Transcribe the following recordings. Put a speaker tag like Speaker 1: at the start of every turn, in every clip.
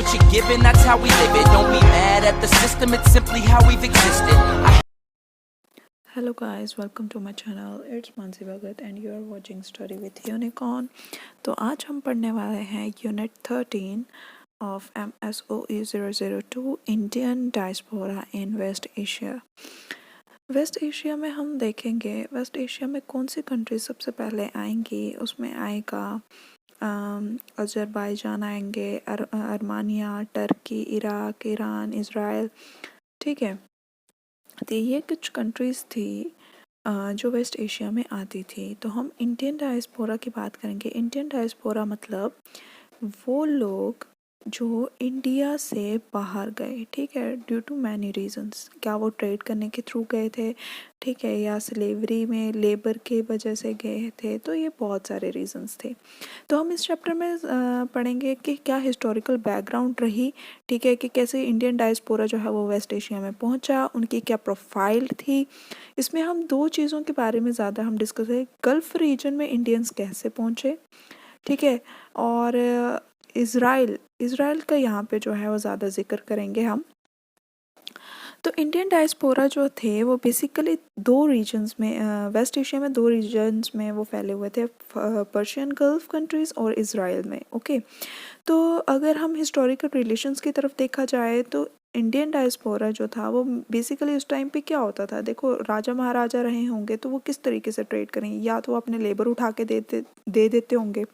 Speaker 1: what you're given, that's how we live it. Don't be mad at the system, it's simply how we've existed.
Speaker 2: Hello guys, welcome to my channel. It's Mansi Bhagat and you are watching Story with Unicorn. तो आज हम पढ़ने वाले हैं unit 13 of MSOE 002 Indian diaspora in West Asia. West Asia में हम देखेंगे waste Asia में कौन सी कंट्री सबसे पहले आएंगी। उसमें आएगा अजरबैजान आएंगे, Armenia, Turkey, Iraq, Iran, Israel. ठीक है, तो ये कुछ कंट्रीज़ थी जो वेस्ट एशिया में आती थी। तो हम इंडियन डायस्पोरा की बात करेंगे। इंडियन डायस्पोरा मतलब वो लोग जो इंडिया से बाहर गए, ठीक है, ड्यू टू मैनी रीजंस। क्या वो ट्रेड करने के थ्रू गए थे, ठीक है, या स्लेवरी में लेबर के वजह से गए थे, तो ये बहुत सारे रीजंस थे। तो हम इस चैप्टर में पढ़ेंगे कि क्या हिस्टोरिकल बैकग्राउंड रही, ठीक है, कि कैसे इंडियन डायस्पोरा जो है वो वेस्ट एशिया में पहुंचा, उनकी क्या प्रोफाइल थी। इसमें हम दो चीज़ों के बारे में ज़्यादा हम डिस्कस करें। गल्फ़ रीजन में इंडियंस कैसे पहुंचे, ठीक है, और इज़राइल का यहाँ पे जो है वो ज़्यादा जिक्र करेंगे हम। तो इंडियन डायस्पोरा जो थे वो बेसिकली दो रीजन्स में, वेस्ट एशिया में दो रीजन्स में वो फैले हुए थे, पर्शियन गल्फ कंट्रीज़ और इज़राइल में। ओके, तो अगर हम हिस्टोरिकल रिलेशंस की तरफ देखा जाए तो इंडियन डायस्पोरा जो था वो बेसिकली उस टाइम पे क्या होता था, देखो राजा महाराजा रहे होंगे तो वो किस तरीके से ट्रेड करेंगे, या तो वो अपने लेबर उठा के दे देते होंगे,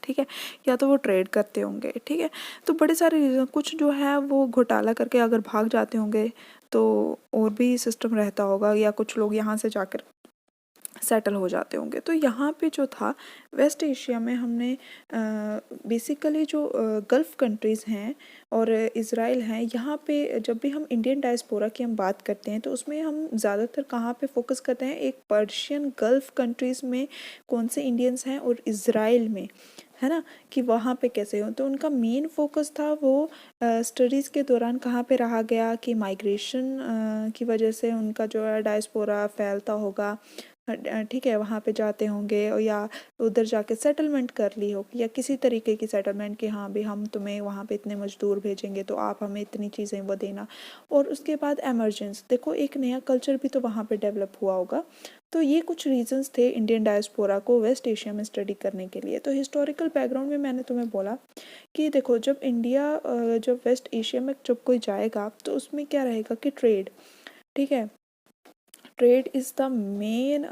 Speaker 2: ठीक है, या तो वो ट्रेड करते होंगे, ठीक है। तो बड़े सारे रीज़न, कुछ जो है वो घोटाला करके अगर भाग जाते होंगे तो और भी सिस्टम रहता होगा, या कुछ लोग यहाँ से जाकर सेटल हो जाते होंगे। तो यहाँ पे जो था वेस्ट एशिया में हमने बेसिकली जो गल्फ़ कंट्रीज़ हैं और इज़राइल हैं, यहाँ पे जब भी हम इंडियन डायस्पोरा की हम बात करते हैं तो उसमें हम ज़्यादातर कहाँ पे फोकस करते हैं, एक पर्शियन गल्फ़ कंट्रीज़ में कौन से इंडियंस हैं और इज़राइल में, है ना, कि वहाँ पे कैसे हो। तो उनका मेन फोकस था वो स्टडीज़ के दौरान कहाँ पे रहा गया कि माइग्रेशन की वजह से उनका जो है डायस्पोरा फैलता होगा, ठीक है, वहाँ पे जाते होंगे, और या उधर जाके सेटलमेंट कर ली हो, या किसी तरीके की सेटलमेंट कि हाँ भी हम तुम्हें वहाँ पे इतने मजदूर भेजेंगे तो आप हमें इतनी चीज़ें वो देना। और उसके बाद एमरजेंस, देखो एक नया कल्चर भी तो वहाँ पे डेवलप हुआ होगा। तो ये कुछ रीजंस थे इंडियन डायस्पोरा को वेस्ट एशिया में स्टडी करने के लिए। तो हिस्टोरिकल बैकग्राउंड में मैंने तुम्हें बोला कि देखो जब वेस्ट एशिया में जब कोई जाएगा तो उसमें क्या रहेगा कि ट्रेड, ठीक है, trade is the main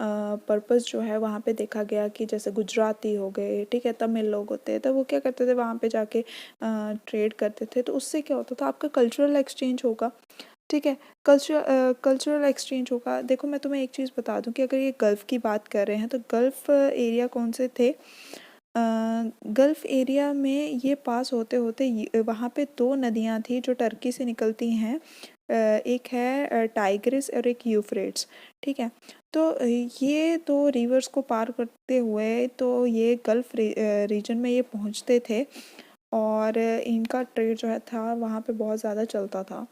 Speaker 2: purpose जो है वहाँ पे देखा गया कि जैसे गुजराती हो गए, ठीक है, तमिल लोग होते हैं, तो वो क्या करते थे वहाँ पे जाके ट्रेड करते थे। तो उससे क्या होता था, आपका कल्चरल एक्सचेंज होगा, ठीक है, कल्चरल एक्सचेंज होगा। देखो मैं तुम्हें एक चीज़ बता दूं कि अगर ये गल्फ़ की बात कर रहे हैं तो गल्फ़ एरिया कौन से थे, गल्फ़ एरिया में ये पास होते होते वहाँ पे दो नदियाँ थी जो टर्की से निकलती हैं, एक है टाइग्रिस और एक यूफ्रेट्स, ठीक है। तो ये दो रिवर्स को पार करते हुए तो ये गल्फ़ रीजन में ये पहुँचते थे, और इनका ट्रेड जो है था वहाँ पे बहुत ज़्यादा चलता था।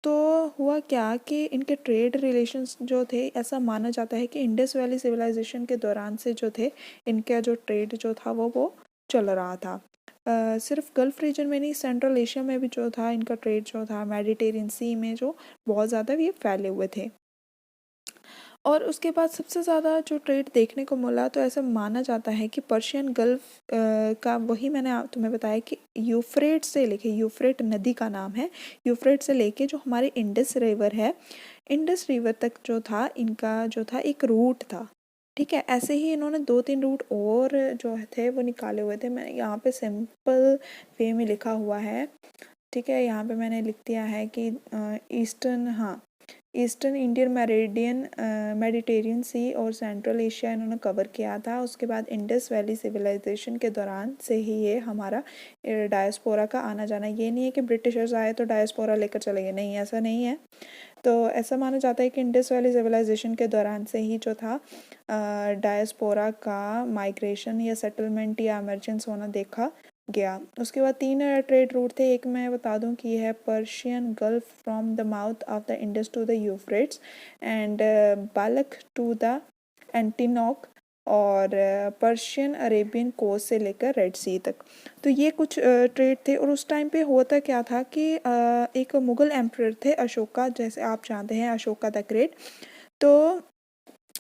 Speaker 2: तो हुआ क्या कि इनके ट्रेड रिलेशंस जो थे, ऐसा माना जाता है कि इंडस वैली सिविलाइजेशन के दौरान से जो थे इनका जो ट्रेड जो था वो चल रहा था। सिर्फ गल्फ़ रीजन में नहीं, सेंट्रल एशिया में भी जो था इनका ट्रेड जो था, मेडिटेरियन सी में जो बहुत ज़्यादा ये फैले हुए थे। और उसके बाद सबसे ज़्यादा जो ट्रेड देखने को मिला तो ऐसा माना जाता है कि पर्शियन गल्फ़ का, वही मैंने तुम्हें बताया कि यूफ्रेट से लेके, यूफ्रेट नदी का नाम है, यूफ्रेट से लेके जो हमारे इंडस रिवर है, इंडस रिवर तक जो था इनका जो था एक रूट था, ठीक है। ऐसे ही इन्होंने दो तीन रूट और जो थे वो निकाले हुए थे। मैंने यहाँ पे सिंपल वे में लिखा हुआ है, ठीक है, यहाँ पे मैंने लिख दिया है कि ईस्टर्न, हाँ, ईस्टर्न इंडियन मेडिटेरियन सी और सेंट्रल एशिया इन्होंने कवर किया था। उसके बाद इंडस वैली सिविलाइजेशन के दौरान से ही ये हमारा डायस्पोरा का आना जाना, ये नहीं है कि ब्रिटिशर्स आए तो डायस्पोरा लेकर चले गए, नहीं, ऐसा नहीं है। तो ऐसा माना जाता है कि इंडस वैली सिविलाइजेशन के दौरान से ही जो था डायस्पोरा का माइग्रेशन या सेटलमेंट या एमरजेंस होना देखा गया। उसके बाद तीन ट्रेड रूट थे। एक मैं बता दूं कि है Persian Gulf from the mouth of the Indus to the Euphrates, and Balkh to the Antioch, और पर्शियन अरेबियन कोस्ट से लेकर रेड सी तक। तो ये कुछ ट्रेड थे। और उस टाइम पे होता क्या था कि एक मुग़ल एम्परर थे अशोका, जैसे आप जानते हैं अशोका द ग्रेट। तो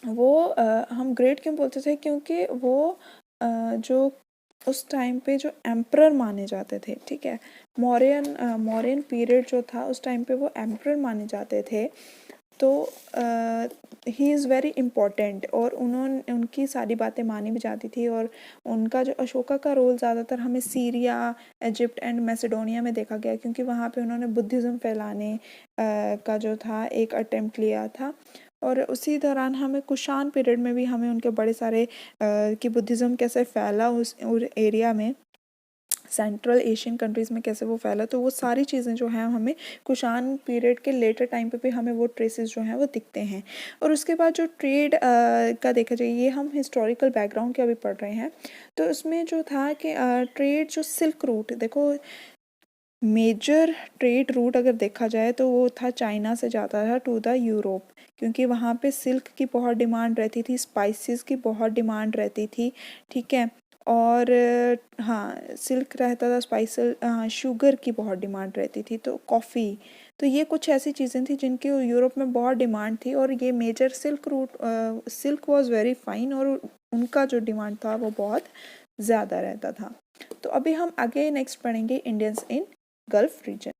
Speaker 2: वो हम ग्रेट क्यों बोलते थे, क्योंकि वो जो उस टाइम पे जो एम्परर माने जाते थे, ठीक है, मौर्यन पीरियड जो था उस टाइम पे वो एम्परर माने जाते थे। तो ही इज़ वेरी इम्पोर्टेंट और उनकी सारी बातें मानी भी जाती थी। और उनका जो अशोका का रोल ज़्यादातर हमें सीरिया, इजिप्ट एंड मैसेडोनिया में देखा गया, क्योंकि वहाँ पे उन्होंने बुद्धिज़्म फैलाने का जो था एक अटेम्प्ट लिया था। और उसी दौरान हमें कुषाण पीरियड में भी हमें उनके बड़े सारे कि बुद्धिज़्म कैसे फैला उस एरिया में, सेंट्रल एशियन कंट्रीज़ में कैसे वो फैला, तो वो सारी चीज़ें जो हैं हमें कुषाण पीरियड के लेटर टाइम पे भी हमें वो ट्रेसेस जो हैं वो दिखते हैं। और उसके बाद जो ट्रेड का देखा जाए, ये हम हिस्टोरिकल बैकग्राउंड के अभी पढ़ रहे हैं। तो उसमें जो था कि ट्रेड जो सिल्क रूट, देखो मेजर ट्रेड रूट अगर देखा जाए तो वो था चाइना से जाता था टू द यूरोप, क्योंकि वहाँ पे सिल्क की बहुत डिमांड रहती थी, स्पाइसेस की बहुत डिमांड रहती थी, ठीक है। और हाँ, सिल्क रहता था, हाँ, शुगर की बहुत डिमांड रहती थी, तो कॉफ़ी, तो ये कुछ ऐसी चीज़ें थी जिनकी यूरोप में बहुत डिमांड थी। और ये major silk route, silk was very fine और उनका जो डिमांड था वो बहुत ज़्यादा रहता था। तो अभी हम आगे नेक्स्ट पढ़ेंगे इंडियंस इन गल्फ रीजन।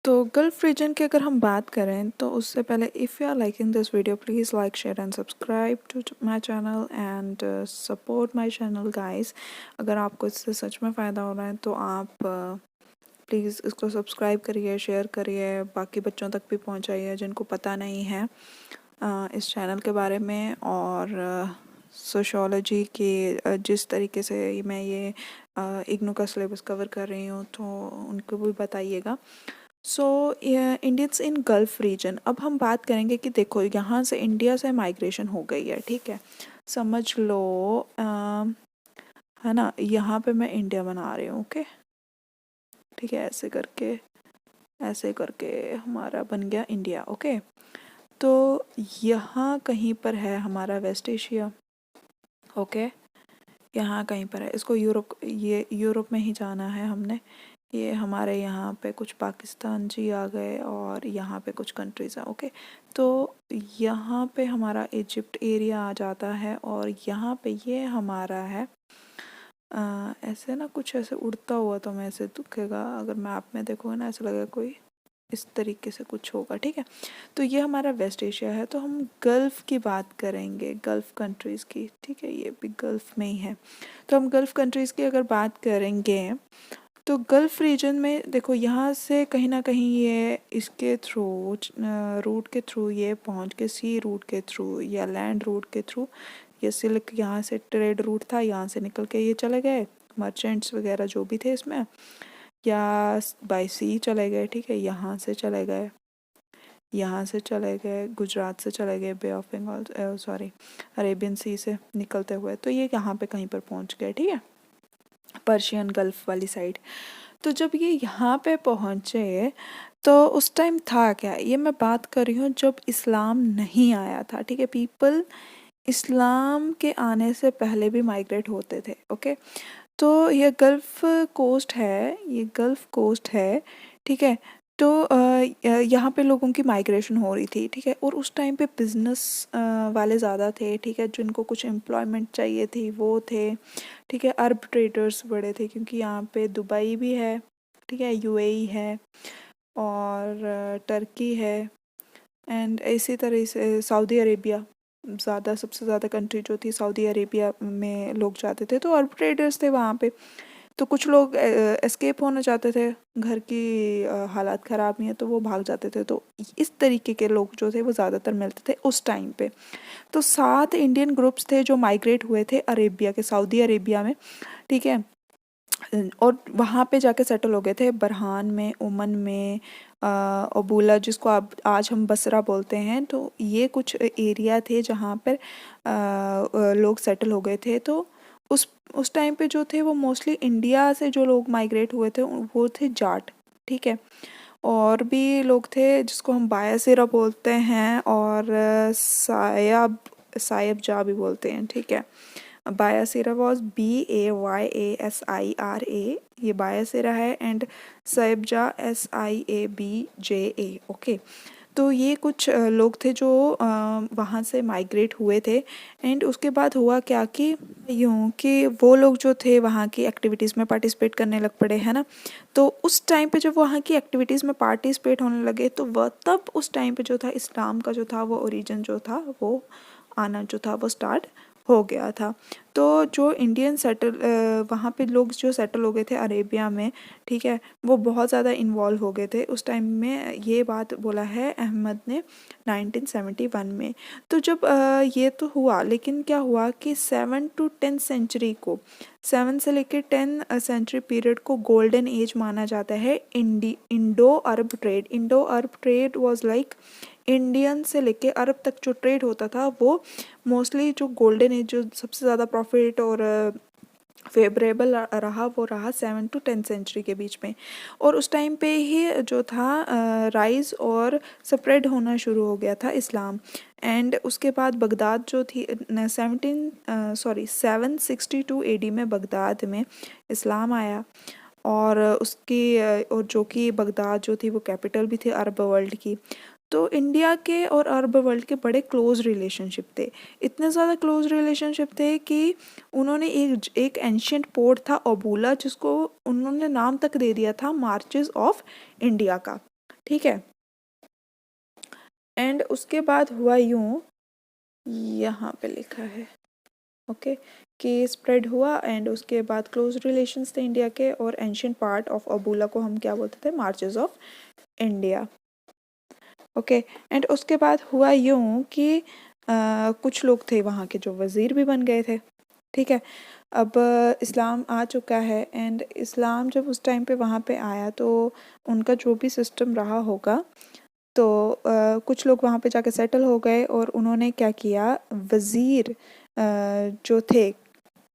Speaker 2: तो गल्फ रीजन की अगर हम बात करें तो उससे पहले if you are liking this video please like share and subscribe to my channel and support my channel guys. अगर आपको इससे सच में फ़ायदा हो रहा है तो आप प्लीज़ इसको सब्सक्राइब करिए, शेयर करिए, बाकी बच्चों तक भी पहुंचाइए जिनको पता नहीं है इस चैनल के बारे में। और सोशियोलॉजी के जिस तरीके से मैं ये इग्नू का सिलेबस कवर कर रही हूँ तो उनको भी बताइएगा। सो इंडियंस इन गल्फ रीजन, अब हम बात करेंगे कि देखो यहाँ से इंडिया से माइग्रेशन हो गई है, ठीक है, समझ लो है ना, यहाँ पे मैं इंडिया बना रही हूँ, ओके, ठीक है, ऐसे करके हमारा बन गया इंडिया, ओके। तो यहाँ कहीं पर है हमारा वेस्ट एशिया, ओके, यहाँ कहीं पर है, इसको ये यूरोप में ही जाना है हमने। ये हमारे यहाँ पे कुछ पाकिस्तान जी आ गए और यहाँ पे कुछ कंट्रीज़ हैं, ओके। तो यहाँ पे हमारा इजिप्ट एरिया आ जाता है और यहाँ पे ये हमारा है ऐसे ना, कुछ ऐसे उड़ता हुआ तो मैं ऐसे दिखेगा, अगर मैप में देखोगे ना ऐसा लगेगा कोई इस तरीके से कुछ होगा, ठीक है। तो ये हमारा वेस्ट एशिया है। तो हम गल्फ़ की बात करेंगे, गल्फ़ कंट्रीज़ की, ठीक है, ये भी गल्फ़ में ही है। तो हम गल्फ़ कंट्रीज़ की अगर बात करेंगे तो गल्फ़ रीजन में देखो यहाँ से कहीं ना कहीं ये इसके थ्रू रूट के थ्रू ये पहुँच के सी रूट के थ्रू या लैंड रूट के थ्रू ये सिल्क, यहाँ से ट्रेड रूट था, यहाँ से निकल के ये चले गए मर्चेंट्स वगैरह जो भी थे इसमें, या बाय सी चले गए, ठीक है, यहाँ से चले गए, यहाँ से चले गए, गुजरात से चले गए, बे ऑफ बंगाल सॉरी अरेबियन सी से निकलते हुए, तो ये यहाँ पे कहीं पर पहुँच गए, ठीक है, पर्शियन गल्फ़ वाली साइड। तो जब ये यहाँ पे पहुँचे तो उस टाइम था क्या, ये मैं बात कर रही हूँ जब इस्लाम नहीं आया था, ठीक है। पीपल इस्लाम के आने से पहले भी माइग्रेट होते थे, ओके। तो ये गल्फ़ कोस्ट है, ये गल्फ़ कोस्ट है, ठीक है। तो यहाँ पे लोगों की माइग्रेशन हो रही थी, ठीक है। और उस टाइम पे बिज़नेस वाले ज़्यादा थे, ठीक है, जिनको कुछ एम्प्लॉयमेंट चाहिए थी वो थे, ठीक है। अरब ट्रेडर्स बड़े थे क्योंकि यहाँ पे दुबई भी है, ठीक है, यूएई है और टर्की है एंड इसी तरह से सऊदी अरेबिया, सबसे ज़्यादा कंट्री जो थी सऊदी अरेबिया में लोग जाते थे, तो अरब ट्रेडर्स थे वहाँ पे। तो कुछ लोग एस्केप होना चाहते थे, घर की हालात ख़राब नहीं है तो वो भाग जाते थे। तो इस तरीके के लोग जो थे वो ज़्यादातर मिलते थे उस टाइम पे। तो 7 इंडियन ग्रुप्स थे जो माइग्रेट हुए थे अरेबिया के, सऊदी अरेबिया में, ठीक है, और वहाँ पे जाके सेटल हो गए थे, बरहान में, ओमन में, अबूला जिसको अब आज हम बसरा बोलते हैं। तो ये कुछ एरिया थे जहाँ पर लोग सेटल हो गए थे। तो उस टाइम पे जो थे वो मोस्टली इंडिया से जो लोग माइग्रेट हुए थे वो थे जाट, ठीक है। और भी लोग थे जिसको हम बायासिरा बोलते हैं और साहिब जा भी बोलते हैं, ठीक है। बायासेरा वॉज BAYASIRA, ये बायासेरा है, एंड साहिबजा SIABJA, ओके। तो ये कुछ लोग थे जो वहाँ से माइग्रेट हुए थे। एंड उसके बाद हुआ क्या कि यूँ कि वो लोग जो थे वहाँ की एक्टिविटीज़ में पार्टिसिपेट करने लग पड़े, है ना। तो उस टाइम पे जब वहाँ की एक्टिविटीज़ में पार्टिसिपेट होने लगे तो वह तब उस टाइम पे जो था इस्लाम का जो था वो ओरिजिन जो था वो आना जो था वो स्टार्ट हो गया था। तो जो इंडियन वहाँ पे लोग जो सेटल हो गए थे अरेबिया में, ठीक है, वो बहुत ज़्यादा इन्वॉल्व हो गए थे उस टाइम में। ये बात बोला है अहमद ने 1971 में। तो जब ये तो हुआ, लेकिन क्या हुआ कि 7 to 10 सेंचुरी को, 7 से लेकर 10 सेंचुरी पीरियड को गोल्डन एज माना जाता है Indo Arab trade. Indo Arab trade was like Indian से लेके अरब तक जो ट्रेड होता था वो मोस्टली जो गोल्डन एज जो सबसे ज़्यादा प्रॉफिट और फेवरेबल रहा वो रहा 7 to 10 सेंचुरी के बीच में। और उस टाइम पे ही जो था राइज और स्प्रेड होना शुरू हो गया था इस्लाम। एंड उसके बाद बगदाद जो थी 762 AD में बगदाद में इस्लाम आया। और उसकी और जो कि बगदाद जो थी वो कैपिटल भी थी अरब वर्ल्ड की। तो इंडिया के और अरब वर्ल्ड के बड़े क्लोज रिलेशनशिप थे, इतने ज़्यादा क्लोज रिलेशनशिप थे कि उन्होंने एक एंशियंट पोर्ट था अबूला, जिसको उन्होंने नाम तक दे दिया था मार्चेस ऑफ इंडिया का, ठीक है। एंड उसके बाद हुआ यूँ, यहाँ पे लिखा है, ओके, कि स्प्रेड हुआ। एंड उसके बाद क्लोज रिलेशंस थे इंडिया के, और एंशियंट पार्ट ऑफ अबूला को हम क्या बोलते थे, marches of India, okay. And उसके बाद हुआ यूँ कि कुछ लोग थे वहाँ के जो वज़ीर भी बन गए थे, ठीक है। अब इस्लाम आ चुका है, एंड इस्लाम जब उस टाइम पे वहाँ पे आया तो उनका जो भी सिस्टम रहा होगा, तो कुछ लोग वहाँ पे जाके सेटल हो गए। और उन्होंने क्या किया, वज़ीर जो थे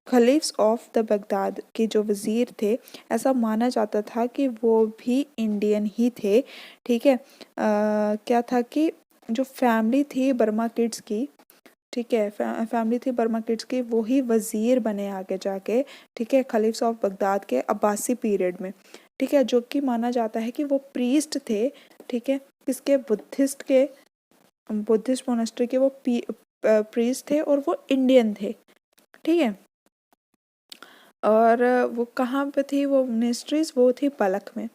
Speaker 2: खलीफ्स ऑफ द बगदाद के जो वज़ीर थे, ऐसा माना जाता था कि वो भी इंडियन ही थे, ठीक है। क्या था कि जो फैमिली थी बर्मा किड्स की, ठीक है, फैमिली थी बर्मा किड्स की, वो ही वज़ीर बने आगे जाके, ठीक है, खलीफ्स ऑफ बगदाद के अब्बासी पीरियड में, ठीक है। जो कि माना जाता है कि वो प्रीस्ट थे, ठीक है, किसके, बुद्धिस्ट मोनेस्ट्री के वो प्रीस्ट थे, और वो इंडियन थे, ठीक है। और वो कहाँ पे थी वो मिनिस्ट्रीज, वो थी बलख में।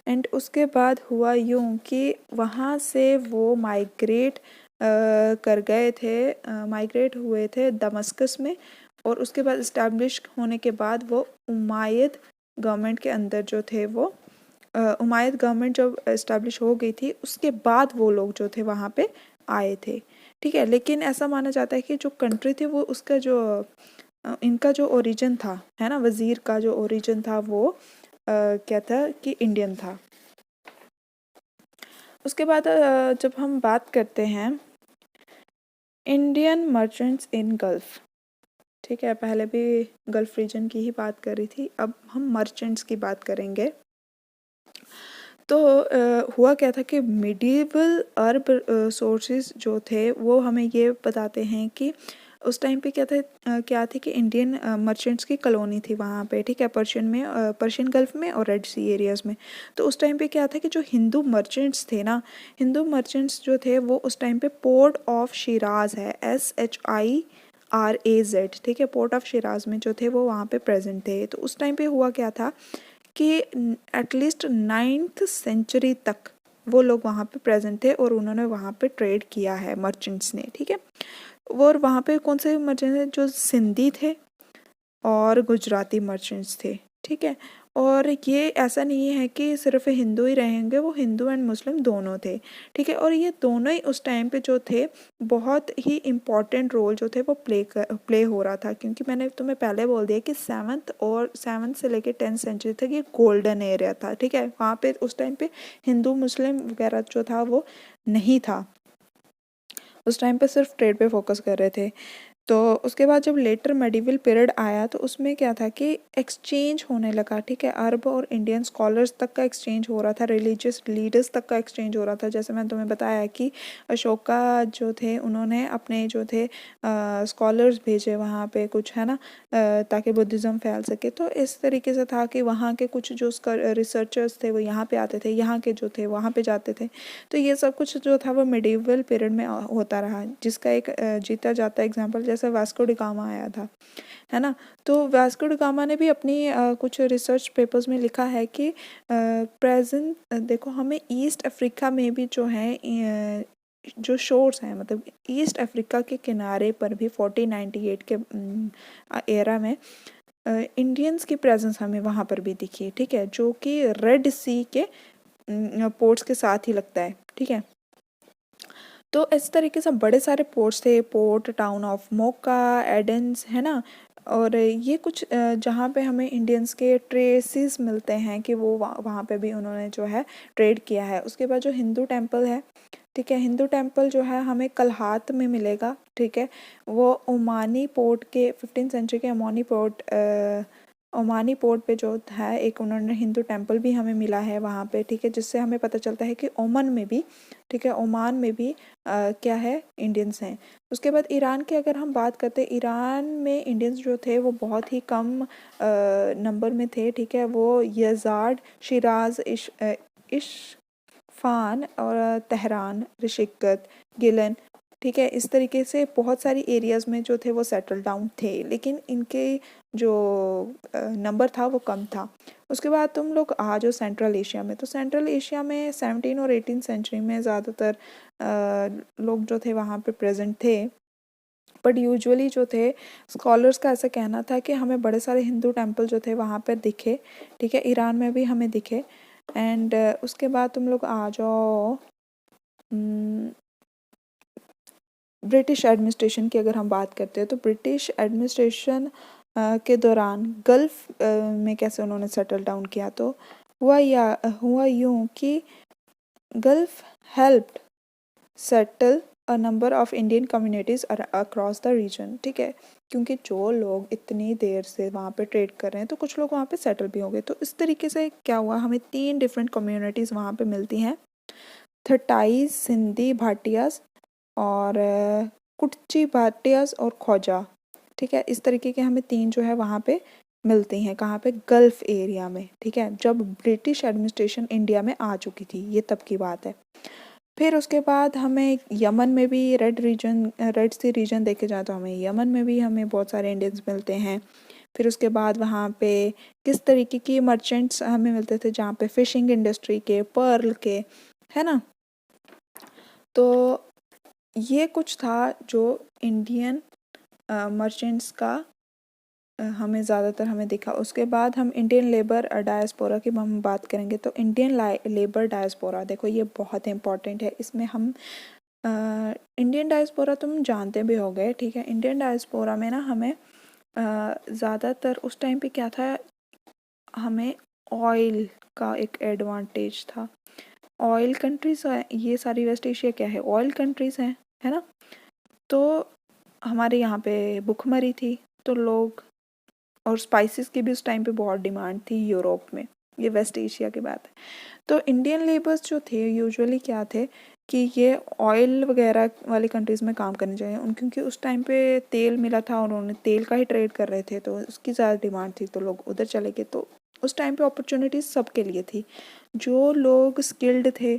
Speaker 2: एंड उसके बाद हुआ यूँ कि वहाँ से वो माइग्रेट कर गए थे, माइग्रेट हुए थे दमस्कस में। और उसके बाद इस्टेब्लिश होने के बाद वो उमायद गवर्नमेंट के अंदर जो थे वो उमायद गवर्नमेंट जब इस्टेब्लिश हो गई थी, उसके बाद वो लोग जो थे वहाँ पे आए थे, ठीक है। लेकिन ऐसा माना जाता है कि जो कंट्री थी वो उसका जो इनका जो ओरिजिन था, है ना, वज़ीर का जो ओरिजिन था वो क्या था कि इंडियन था। उसके बाद जब हम बात करते हैं इंडियन मर्चेंट्स इन गल्फ़, ठीक है, पहले भी गल्फ़ रीजन की ही बात करी थी, अब हम मर्चेंट्स की बात करेंगे। तो हुआ क्या था कि मिडीवल अरब सोर्सेज जो थे वो हमें ये बताते हैं कि उस टाइम पे क्या थी कि इंडियन मर्चेंट्स की कॉलोनी थी वहाँ पे, ठीक है, पर्शियन गल्फ में और रेड सी एरियाज़ में। तो उस टाइम पे क्या था कि जो हिंदू मर्चेंट्स थे ना, हिंदू मर्चेंट्स जो थे वो उस टाइम पे पोर्ट ऑफ शिराज है, SHIRAZ, ठीक है, पोर्ट ऑफ शिराज में जो थे वो वहाँ पे प्रेजेंट थे। तो उस टाइम पे हुआ क्या था कि एटलीस्ट 9th सेंचुरी तक वो लोग वहाँ पे प्रेजेंट थे, और उन्होंने वहाँ पे ट्रेड किया है मर्चेंट्स ने, ठीक है। और वहाँ पे कौन से मर्चेंट्स थे, जो सिंधी थे और गुजराती मर्चेंट्स थे, ठीक है। और ये ऐसा नहीं है कि सिर्फ हिंदू ही रहेंगे, वो हिंदू एंड मुस्लिम दोनों थे, ठीक है। और ये दोनों ही उस टाइम पे जो थे बहुत ही इम्पॉर्टेंट रोल जो थे वो प्ले हो रहा था, क्योंकि मैंने तुम्हें पहले बोल दिया कि 7 से लेके 10 सेंचुरी तक ये गोल्डन एरिया था, ठीक है। वहाँ पे उस टाइम पे हिंदू मुस्लिम वगैरह जो था वो नहीं था, उस टाइम पे सिर्फ ट्रेड पे फोकस कर रहे थे। तो उसके बाद जब लेटर मेडिवल पीरियड आया तो उसमें क्या था कि एक्सचेंज होने लगा, ठीक है, अरब और इंडियन स्कॉलर्स तक का एक्सचेंज हो रहा था, रिलीजियस लीडर्स तक का एक्सचेंज हो रहा था। जैसे मैंने तुम्हें बताया कि अशोका जो थे उन्होंने अपने जो थे स्कॉलर्स भेजे वहाँ पे कुछ, है ना, ताकि बुद्धिज़्म फैल सके। तो इस तरीके से था कि वहाँ के कुछ जो रिसर्चर्स थे वो यहाँ पे आते थे, यहाँ के जो थे वहाँ पे जाते थे। तो ये सब कुछ जो था वो मिडिवल पीरियड में होता रहा, जिसका एक जीता जाता एग्जांपल जैसे वास्को डी गामा आया था, है ना। तो वास्को डी गामा ने भी अपनी कुछ रिसर्च पेपर्स में लिखा है कि प्रेजेंट देखो हमें ईस्ट अफ्रीका में भी जो है जो शोर्स हैं, मतलब ईस्ट अफ्रीका के किनारे पर भी 1498 के एरा में इंडियंस की प्रेजेंस हमें वहाँ पर भी दिखी, ठीक है, जो कि रेड सी के पोर्ट्स के साथ ही लगता है, ठीक है। तो इस तरीके से बड़े सारे पोर्ट्स थे, पोर्ट टाउन ऑफ मोका, एडेंस, है ना। और ये कुछ जहाँ पे हमें इंडियंस के ट्रेसेस मिलते हैं कि वो वहाँ पे भी उन्होंने जो है ट्रेड किया है। उसके बाद जो हिंदू टेम्पल है, ठीक है, हिंदू टेम्पल जो है हमें कलहात में मिलेगा, ठीक है। वो ओमानी पोर्ट के 15th सेंचुरी के ओमानी पोर्ट पे जो है एक उन्होंने हिंदू टेम्पल भी हमें मिला है वहाँ पे, ठीक है, जिससे हमें पता चलता है कि ओमान में भी, ठीक है, ओमान में भी क्या है, इंडियंस हैं। उसके बाद ईरान की अगर हम बात करते हैं, ईरान में इंडियंस जो थे वो बहुत ही कम नंबर में थे, ठीक है। वो यज़ाड, शिराज, इस्फान और तेहरान, रिशिकत, गिलन, ठीक है, इस तरीके से बहुत सारी एरियाज़ में जो थे वो सेटल डाउन थे, लेकिन इनके जो नंबर था वो कम था। उसके बाद तुम लोग आ जाओ सेंट्रल एशिया में। तो सेंट्रल एशिया में 17 और 18 सेंचुरी में ज़्यादातर लोग जो थे वहाँ पे प्रेजेंट थे, बट यूजुअली जो थे स्कॉलर्स का ऐसा कहना था कि हमें बड़े सारे हिंदू टेम्पल जो थे वहाँ पर दिखे, ठीक है, ईरान में भी हमें दिखे। एंड उसके बाद तुम लोग आ जाओ ब्रिटिश एडमिनिस्ट्रेशन की अगर हम बात करते हैं, तो ब्रिटिश एडमिनिस्ट्रेशन के दौरान गल्फ़ में कैसे उन्होंने सेटल डाउन किया। तो हुआ यूँ कि Gulf helped settle a number of Indian communities across the region, ठीक है, क्योंकि जो लोग इतनी देर से वहाँ पे ट्रेड कर रहे हैं तो कुछ लोग वहाँ पे सेटल भी हो गए। तो इस तरीके से क्या हुआ, हमें 3 डिफरेंट कम्युनिटीज़ वहाँ पे मिलती हैं, थटाईज, सिंधी, भाटियाज़ और कुटची भाटियाज़ और खोजा, ठीक है। इस तरीके के हमें 3 जो है वहाँ पे मिलती हैं, कहाँ पे, गल्फ़ एरिया में, ठीक है, जब ब्रिटिश एडमिनिस्ट्रेशन इंडिया में आ चुकी थी, ये तब की बात है। फिर उसके बाद हमें यमन में भी रेड सी रीजन देखे जाए तो हमें यमन में भी हमें बहुत सारे इंडियंस मिलते हैं। फिर उसके बाद वहाँ पे किस तरीके की मर्चेंट्स हमें मिलते थे, जहाँ पे फ़िशिंग इंडस्ट्री के, पर्ल के, है ना। तो ये कुछ था जो इंडियन मर्चेंट्स का हमें ज़्यादातर हमें दिखा। उसके बाद हम इंडियन लेबर डायस्पोरा की हम बात करेंगे। तो इंडियन लेबर डायस्पोरा, देखो ये बहुत इम्पॉर्टेंट है। इसमें हम इंडियन डायस्पोरा तुम जानते भी हो गए, ठीक है। इंडियन डायस्पोरा में ना हमें ज़्यादातर उस टाइम पे क्या था, हमें ऑयल का एक एडवांटेज था। ऑयल कंट्रीज, ये सारी वेस्ट एशिया क्या है, ऑयल कंट्रीज़ हैं, है ना। तो हमारे यहाँ पे भुखमरी थी, तो लोग, और स्पाइसेस की भी उस टाइम पे बहुत डिमांड थी यूरोप में, ये वेस्ट एशिया की बात है। तो इंडियन लेबर्स जो थे यूजुअली क्या थे कि ये ऑयल वगैरह वाली कंट्रीज़ में काम करने चाहिए उन, क्योंकि उस टाइम पे तेल मिला था और उन्होंने तेल का ही ट्रेड कर रहे थे, तो उसकी ज़्यादा डिमांड थी, तो लोग उधर चले गए। तो उस टाइम पे अपॉर्चुनिटीज़ सबके लिए थी, जो लोग स्किल्ड थे,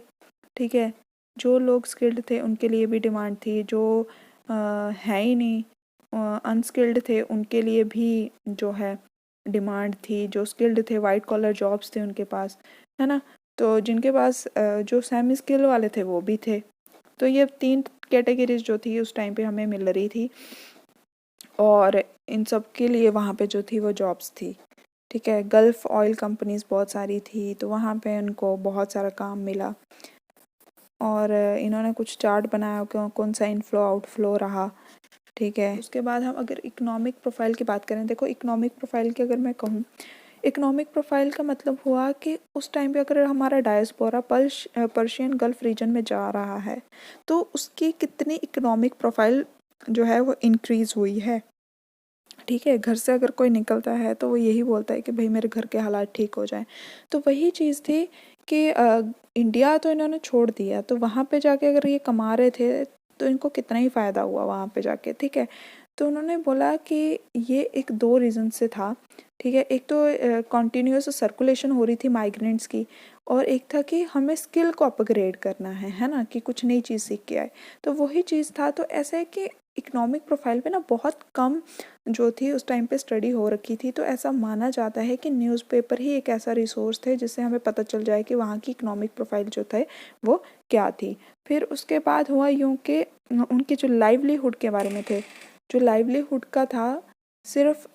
Speaker 2: ठीक है, जो लोग स्किल्ड थे उनके लिए भी डिमांड थी, जो है ही नहीं अनस्किल्ड थे उनके लिए भी जो है डिमांड थी, जो स्किल्ड थे वाइट कॉलर जॉब्स थे उनके पास, है ना। तो जिनके पास जो सेमी स्किल वाले थे वो भी थे। तो ये 3 कैटेगरीज जो थी उस टाइम पे हमें मिल रही थी, और इन सब के लिए वहाँ पे जो थी वो जॉब्स थी, ठीक है। गल्फ़ ऑयल कंपनीज बहुत सारी थी, तो वहाँ पे उनको बहुत सारा काम मिला, और इन्होंने कुछ चार्ट बनाया कौन सा इनफ्लो आउटफ्लो रहा, ठीक है। उसके बाद हम अगर इकोनॉमिक प्रोफाइल की बात करें, देखो इकोनॉमिक प्रोफाइल की अगर मैं कहूँ, इकोनॉमिक प्रोफाइल का मतलब हुआ कि उस टाइम पे अगर हमारा डायस्पोरा पर्शियन गल्फ रीजन में जा रहा है तो उसकी कितनी इकोनॉमिक प्रोफाइल जो है वो इंक्रीज़ हुई है। ठीक है, घर से अगर कोई निकलता है तो वो यही बोलता है कि भाई मेरे घर के हालात ठीक हो जाएं। तो वही चीज़ थी कि इंडिया तो इन्होंने छोड़ दिया, तो वहाँ पे जाके अगर ये कमा रहे थे तो इनको कितना ही फ़ायदा हुआ वहाँ पे जाके। ठीक है, तो उन्होंने बोला कि ये एक दो रीज़न से था। ठीक है, एक तो कॉन्टीन्यूस सर्कुलेशन हो रही थी माइग्रेंट्स की, और एक था कि हमें स्किल को अपग्रेड करना है ना, कि कुछ नई चीज़ सीख के आए। तो वही चीज़ था। तो ऐसा है कि इकोनॉमिक प्रोफाइल पे ना बहुत कम जो थी उस टाइम पे स्टडी हो रखी थी। तो ऐसा माना जाता है कि न्यूज़पेपर ही एक ऐसा रिसोर्स थे जिससे हमें पता चल जाए कि वहाँ की इकोनॉमिक प्रोफाइल जो थे वो क्या थी। फिर उसके बाद हुआ यूँ कि उनके जो लाइवलीहुड के बारे में थे, जो लाइवलीहुड का था, सिर्फ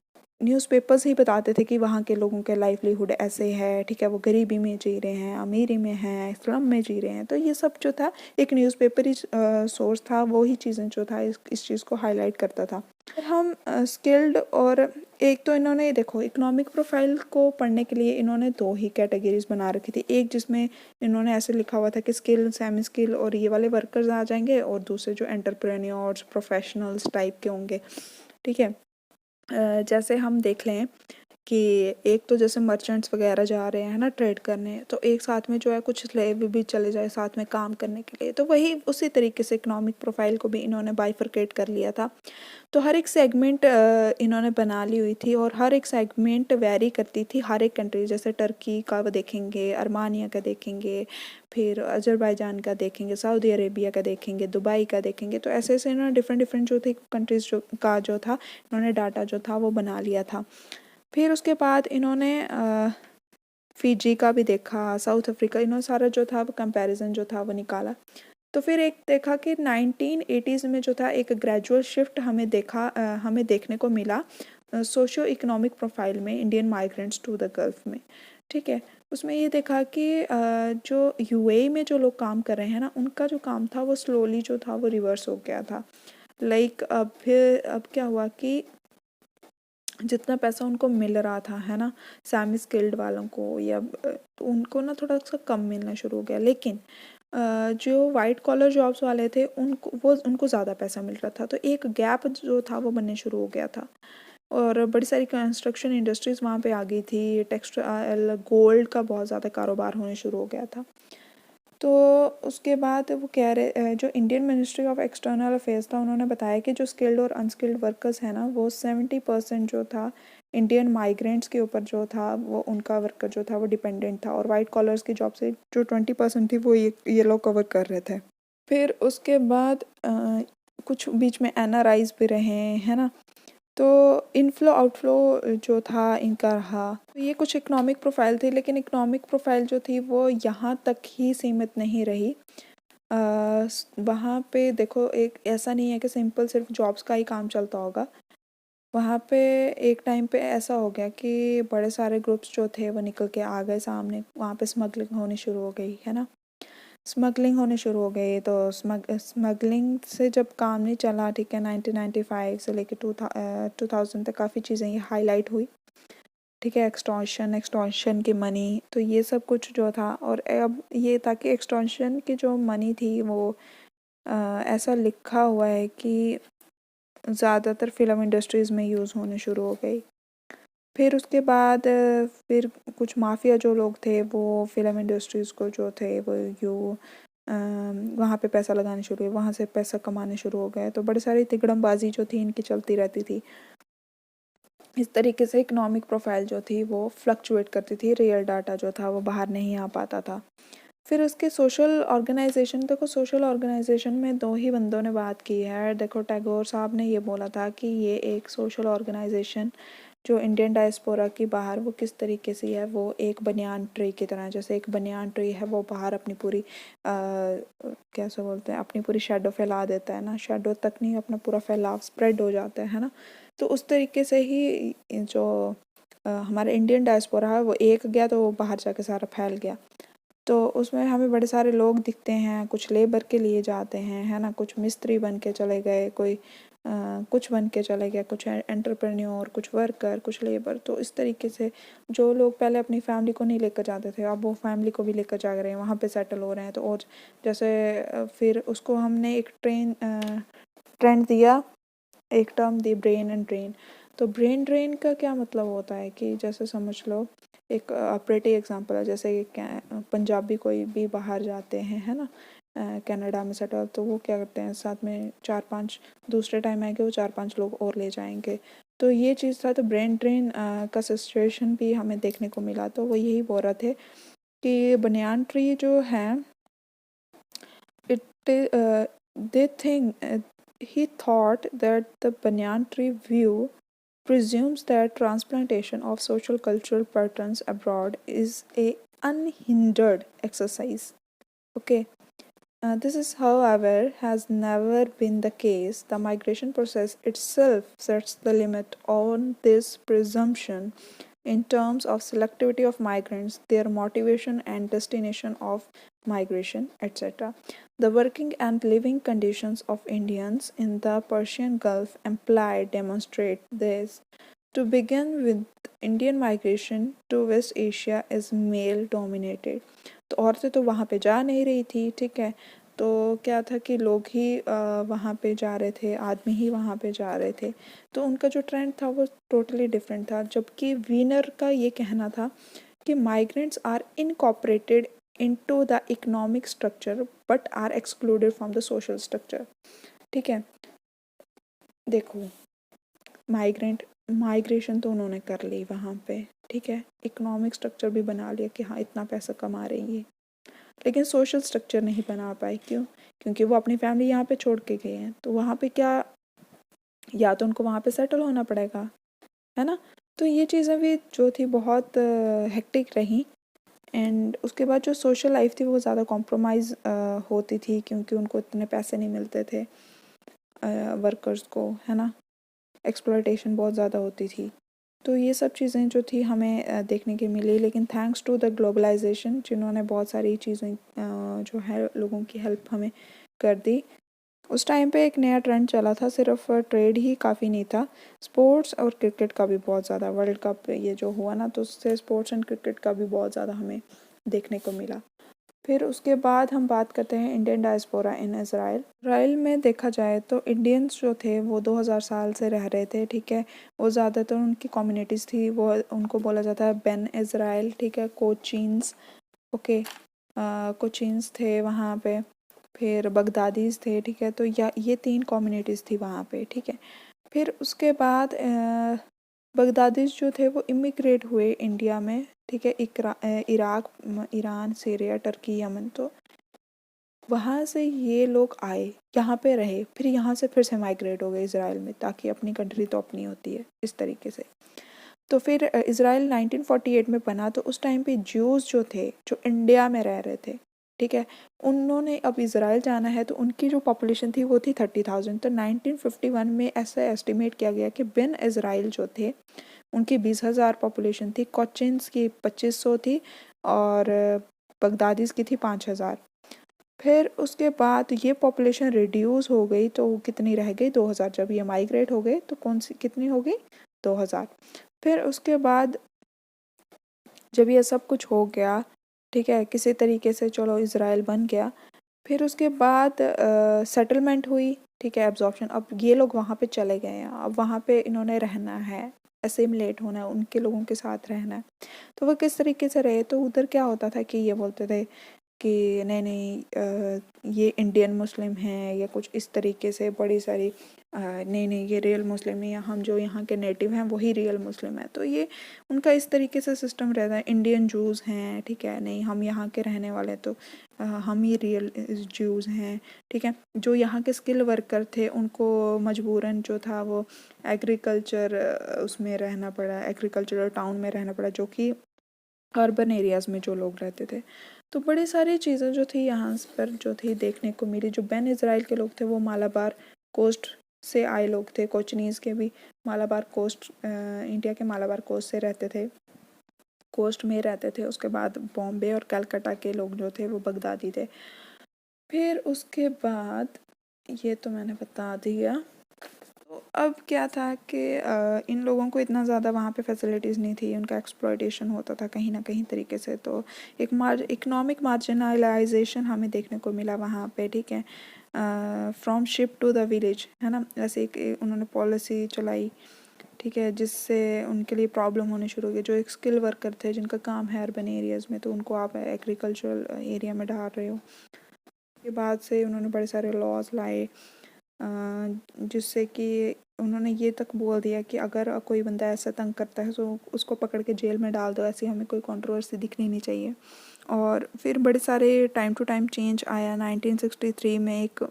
Speaker 2: न्यूज़पेपर्स ही बताते थे कि वहाँ के लोगों के लाइवलीहुड ऐसे है। ठीक है, वो गरीबी में जी रहे हैं, अमीरी में हैं, स्लम में जी रहे हैं। तो ये सब जो था एक न्यूज़पेपर ही सोर्स था, वो ही चीज़ें जो था इस चीज़ को हाईलाइट करता था। फिर हम स्किल्ड और एक तो इन्होंने देखो इकोनॉमिक प्रोफाइल को पढ़ने के लिए इन्होंने दो ही कैटेगरीज बना रखी थी। एक जिसमें इन्होंने ऐसे लिखा हुआ था कि स्किल, सेमी स्किल और ये वाले वर्कर्स आ जाएंगे, और दूसरे जो एंटरप्रेन्योर्स, प्रोफेशनल्स टाइप के होंगे। ठीक है, जैसे हम देख लें कि एक तो जैसे मर्चेंट्स वगैरह जा रहे हैं ना ट्रेड करने, तो एक साथ में जो है कुछ स्लेव भी चले जाए साथ में काम करने के लिए। तो वही उसी तरीके से इकोनॉमिक प्रोफाइल को भी इन्होंने बाइफरकेट कर लिया था। तो हर एक सेगमेंट इन्होंने बना ली हुई थी, और हर एक सेगमेंट वेरी करती थी हर एक कंट्री। जैसे टर्की का देखेंगे, अर्मानिया का देखेंगे, फिर अजरबैजान का देखेंगे, सऊदी अरेबिया का देखेंगे, दुबई का देखेंगे। तो ऐसे ऐसे इन्होंने डिफरेंट डिफरेंट जो थे कंट्रीज़ जो था इन्होंने डाटा जो था वो बना लिया था। फिर उसके बाद इन्होंने फ़िजी का भी देखा, साउथ अफ्रीका, इन्होंने सारा जो था वो कंपैरिजन जो था वो निकाला। तो फिर एक देखा कि 1980s में जो था एक ग्रेजुअल शिफ्ट हमें देखने को मिला सोशो इकोनॉमिक प्रोफाइल में Indian migrants to the Gulf में। ठीक है, उसमें ये देखा कि जो यूएई में जो लोग काम कर रहे हैं ना, उनका जो काम था वो स्लोली जो था वो रिवर्स हो गया था। लाइक अब क्या हुआ कि जितना पैसा उनको मिल रहा था, है ना, सेमी स्किल्ड वालों को, या तो उनको ना थोड़ा सा कम मिलना शुरू हो गया। लेकिन जो वाइट कॉलर जॉब्स वाले थे उनको ज़्यादा पैसा मिल रहा था। तो एक गैप जो था वो बनने शुरू हो गया था, और बड़ी सारी कंस्ट्रक्शन इंडस्ट्रीज़ वहाँ पे आ गई थी। टेक्सटाइल, गोल्ड का बहुत ज़्यादा कारोबार होने शुरू हो गया था। तो उसके बाद वो कह रहे जो Indian ministry of external affairs था, उन्होंने बताया कि जो स्किल्ड और अनस्किल्ड वर्कर्स हैं ना, वो 70% जो था इंडियन माइग्रेंट्स के ऊपर जो था वो उनका वर्कर जो था वो डिपेंडेंट था, और वाइट कॉलर्स की जॉब से जो 20% थी वो ये लोग कवर कर रहे थे। फिर उसके बाद कुछ बीच में एनआरआईज भी रहे, है ना। तो इनफ्लो आउटफ्लो जो था इनका रहा। तो ये कुछ इकोनॉमिक प्रोफाइल थी, लेकिन इकोनॉमिक प्रोफाइल जो थी वो यहाँ तक ही सीमित नहीं रही। वहाँ पे देखो एक ऐसा नहीं है कि सिंपल सिर्फ जॉब्स का ही काम चलता होगा। वहाँ पे एक टाइम पे ऐसा हो गया कि बड़े सारे ग्रुप्स जो थे वो निकल के आ गए सामने। वहाँ पे स्मगलिंग होनी शुरू हो गई, है ना। स्मगलिंग होने शुरू हो गई, तो स्मगलिंग से जब काम नहीं चला, ठीक है, 1995 से लेके 2000 तक काफ़ी चीज़ें ये हाईलाइट हुई। ठीक है, एक्सटॉर्शन की मनी, तो ये सब कुछ जो था। और अब ये था कि एक्सटॉर्शन की जो मनी थी वो ऐसा लिखा हुआ है कि ज़्यादातर फिल्म इंडस्ट्रीज़ में यूज़ होने शुरू हो गई। फिर उसके बाद फिर कुछ माफिया जो लोग थे वो फिल्म इंडस्ट्रीज़ को जो थे वो वहाँ पे पैसा लगाने शुरू हुए, वहाँ से पैसा कमाने शुरू हो गए। तो बड़ी सारी तिकड़मबाजी जो थी इनकी चलती रहती थी। इस तरीके से इकोनॉमिक प्रोफाइल जो थी वो फ्लक्चुएट करती थी, रियल डाटा जो था वो बाहर नहीं आ पाता था। फिर उसके सोशल ऑर्गेनाइजेशन, देखो सोशल ऑर्गेनाइजेशन में दो ही बंदों ने बात की है। देखो टैगोर साहब ने ये बोला था कि ये एक सोशल ऑर्गेनाइजेशन जो इंडियन डायस्पोरा की बाहर वो किस तरीके से है, वो एक बनियान ट्री की तरह। जैसे एक बनियान ट्री है वो बाहर अपनी पूरी कैसे बोलते हैं, अपनी पूरी शेडो फैला देता है ना, शेडो तक नहीं, अपना पूरा फैलाव स्प्रेड हो जाता है ना। तो उस तरीके से ही जो हमारा इंडियन डायस्पोरा है वो एक गया तो वो बाहर जाके सारा फैल गया। तो उसमें हमें बड़े सारे लोग दिखते हैं, कुछ लेबर के लिए जाते हैं, है ना, कुछ मिस्त्री बन के चले गए, कोई कुछ बन के चले गया, कुछ एंटरप्रेन्योर, कुछ वर्कर, कुछ लेबर। तो इस तरीके से जो लोग पहले अपनी फैमिली को नहीं लेकर जाते थे, अब वो फैमिली को भी लेकर जा रहे हैं, वहाँ पे सेटल हो रहे हैं। तो और जैसे फिर उसको हमने एक ट्रेंड दिया, एक term the brain and drain. तो ब्रेन ड्रेन का क्या मतलब होता है कि जैसे समझ लो, एक प्रेटी एग्जांपल है, जैसे पंजाबी कोई भी बाहर जाते हैं, है ना, कनाडा में सेटल, तो वो क्या करते हैं, साथ में 4-5 दूसरे टाइम आएंगे, वो 4-5 लोग और ले जाएंगे। तो ये चीज़ था, तो ब्रेन ड्रेन का सिचुएशन भी हमें देखने को मिला। तो वो यही बोल रहे थे कि बनियान ट्री जो है, it they think he thought that the banyan tree view presumes that transplantation of social cultural patterns abroad is a unhindered exercise. Okay. This is, however, has never been the case. The migration process itself sets the limit on this presumption in terms of selectivity of migrants, their motivation and destination of migration, etc. The working and living conditions of Indians in the Persian Gulf imply demonstrate this. To begin with, Indian migration to West Asia is male dominated. तो औरतें तो वहाँ पे जा नहीं रही थी, ठीक है। तो क्या था कि लोग ही वहाँ पे जा रहे थे, आदमी ही वहाँ पे जा रहे थे। तो उनका जो ट्रेंड था वो टोटली डिफरेंट था। जबकि वीनर का ये कहना था कि migrants are incorporated into the economic structure but are excluded from the social structure. ठीक है, देखो, माइग्रेशन तो उन्होंने कर ली वहाँ पे, ठीक है, इकोनॉमिक स्ट्रक्चर भी बना लिया कि हाँ इतना पैसा कमा रही है, लेकिन सोशल स्ट्रक्चर नहीं बना पाए। क्यों? क्योंकि वो अपनी फैमिली यहाँ पे छोड़ के गए हैं। तो वहाँ पे क्या, या तो उनको वहाँ पे सेटल होना पड़ेगा, है ना। तो ये चीज़ें भी जो थी बहुत हेक्टिक रही। एंड उसके बाद जो सोशल लाइफ थी वो ज़्यादा कॉम्प्रोमाइज़ होती थी, क्योंकि उनको इतने पैसे नहीं मिलते थे वर्कर्स को, है ना। एक्सप्लॉयटेशन बहुत ज़्यादा होती थी। तो ये सब चीज़ें जो थी हमें देखने की मिली। लेकिन थैंक्स टू द ग्लोबलाइजेशन, जिन्होंने बहुत सारी चीज़ें जो है लोगों की हेल्प हमें कर दी। उस टाइम पे एक नया ट्रेंड चला था, सिर्फ ट्रेड ही काफ़ी नहीं था, स्पोर्ट्स और क्रिकेट का भी बहुत ज़्यादा, वर्ल्ड कप ये जो हुआ ना, तो उससे स्पोर्ट्स एंड क्रिकेट का भी बहुत ज़्यादा हमें देखने को मिला। फिर उसके बाद हम बात करते हैं Indian diaspora in Israel. Israel में देखा जाए तो इंडियंस जो थे वो 2000 साल से रह रहे थे, ठीक है। वो ज़्यादातर उनकी कम्युनिटीज़ थी, वो उनको बोला जाता है बेन इसराइल, ठीक है, कोचिन्स, ओके, कोचिन्स थे वहाँ पे, फिर बगदादीज़ थे, ठीक है। तो ये 3 कम्युनिटीज़ थी वहाँ पे, ठीक है। फिर उसके बाद बगदादीज़ जो थे वो इमिग्रेट हुए इंडिया में, ठीक है, Iraq, Iran, Syria, Turkey, Yemen. तो वहाँ से ये लोग आए, यहाँ पे रहे, फिर यहाँ से फिर से माइग्रेट हो गए इसराइल में, ताकि अपनी कंट्री तो अपनी होती है, इस तरीके से। तो फिर इसराइल 1948 में बना। तो उस टाइम पे ज्यूज़ जो थे, जो इंडिया में रह रहे थे, ठीक है, उन्होंने अब इसराइल जाना है, तो उनकी जो पॉपुलेशन थी वो थी 30,000। तो 1951 में ऐसा एस्टिमेट किया गया कि बिन इसराइल जो थे उनकी 20,000 पॉपुलेशन थी, कोचिन्स की 2500 थी, और बगदादीज़ की थी 5,000। फिर उसके बाद ये पॉपुलेशन रिड्यूस हो गई, तो कितनी रह गई, 2,000। जब ये माइग्रेट हो गए तो कौन सी कितनी हो गई, 2,000। फिर उसके बाद जब ये सब कुछ हो गया, ठीक है, किसी तरीके से चलो इसराइल बन गया, फिर उसके बाद सेटलमेंट हुई, ठीक है, एब्जॉर्प्शन। अब ये लोग वहाँ पे चले गए हैं, अब वहाँ पे इन्होंने रहना है, असिमिलेट होना है, उनके लोगों के साथ रहना है। तो वो किस तरीके से रहे, तो उधर क्या होता था कि ये बोलते थे कि नहीं नहीं, ये इंडियन मुस्लिम हैं या कुछ इस तरीके से, बड़ी सारी नहीं नहीं ये रियल मुस्लिम नहीं है, हम जो यहाँ के नेटिव हैं वही रियल मुस्लिम है। तो ये उनका इस तरीके से सिस्टम रहता है। इंडियन जूस हैं, ठीक है, नहीं हम यहाँ के रहने वाले, तो हम ही रियल जूस हैं, ठीक है। जो यहाँ के स्किल वर्कर थे उनको मजबूरन जो था वो एग्रीकल्चर उसमें रहना पड़ा, एग्रीकल्चरल टाउन में रहना पड़ा, जो कि अर्बन एरियाज़ में जो लोग रहते थे। तो बड़ी सारी चीज़ें जो थी यहाँ पर जो थी देखने को मिली। जो बेन इसराइल के लोग थे वो मालाबार कोस्ट से आए लोग थे, कोचनीज़ के भी मालाबार कोस्ट, इंडिया के मालाबार कोस्ट से रहते थे, कोस्ट में रहते थे। उसके बाद बॉम्बे और कलकत्ता के लोग जो थे वो बगदादी थे। फिर उसके बाद ये तो मैंने बता दिया। तो अब क्या था कि इन लोगों को इतना ज़्यादा वहाँ पे फैसिलिटीज़ नहीं थी, उनका एक्सप्लॉयटेशन होता था कहीं ना कहीं तरीके से। तो एक इकोनॉमिक मार्जिनलाइजेशन हमें देखने को मिला वहाँ पे, ठीक है। From ship to the village, है ना, ऐसे एक उन्होंने पॉलिसी चलाई, ठीक है, जिससे उनके लिए प्रॉब्लम होने शुरू हो गई। जो एक स्किल वर्कर थे जिनका काम है अर्बन एरियाज़ में, तो उनको आप एग्रीकल्चरल एरिया में डाल रहे हो। के बाद से उन्होंने बड़े सारे लॉज लाए, जिससे कि उन्होंने ये तक बोल दिया कि अगर कोई बंदा ऐसा तंग करता है तो उसको पकड़ के जेल में डाल दो, ऐसी हमें कोई कंट्रोवर्सी दिखनी नहीं चाहिए। और फिर बड़े सारे टाइम टू टाइम चेंज आया। 1963 में एक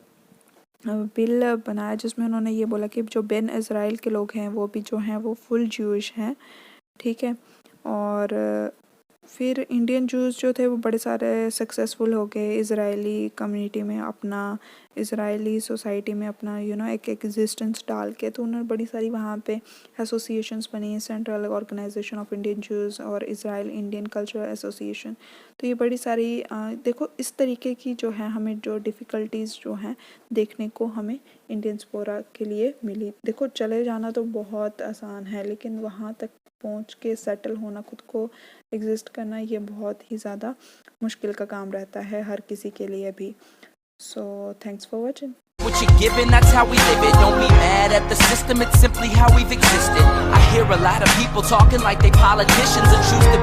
Speaker 2: बिल बनाया जिसमें उन्होंने ये बोला कि जो बेन इज़राइल के लोग हैं वो भी जो हैं वो फुल ज्यूइश हैं, ठीक है। और फिर इंडियन जूस जो थे वो बड़े सारे सक्सेसफुल हो गए इज़राइली कम्युनिटी में, अपना इज़राइली सोसाइटी में अपना एक एग्जिस्टेंस डाल के। तो उन्होंने बड़ी सारी वहाँ पे एसोसिएशंस बनी, central organisation of Indian Jews और इज़राइल इंडियन कल्चरल एसोसिएशन। तो ये बड़ी सारी देखो इस तरीके की जो है हमें जो डिफ़िकल्टीज़ जो हैं देखने को हमें इंडियन डायस्पोरा के लिए मिली। देखो चले जाना तो बहुत आसान है, लेकिन वहाँ तक पहुँच के सेटल होना, खुद को एग्जिस्ट करना, ये बहुत ही ज़्यादा मुश्किल का काम रहता है हर किसी के लिए भी। So thanks for watching.
Speaker 1: What you're given, that's how we live it. Don't be mad at the system, it's simply how we've existed. I hear a lot of people talking like they politicians and choose to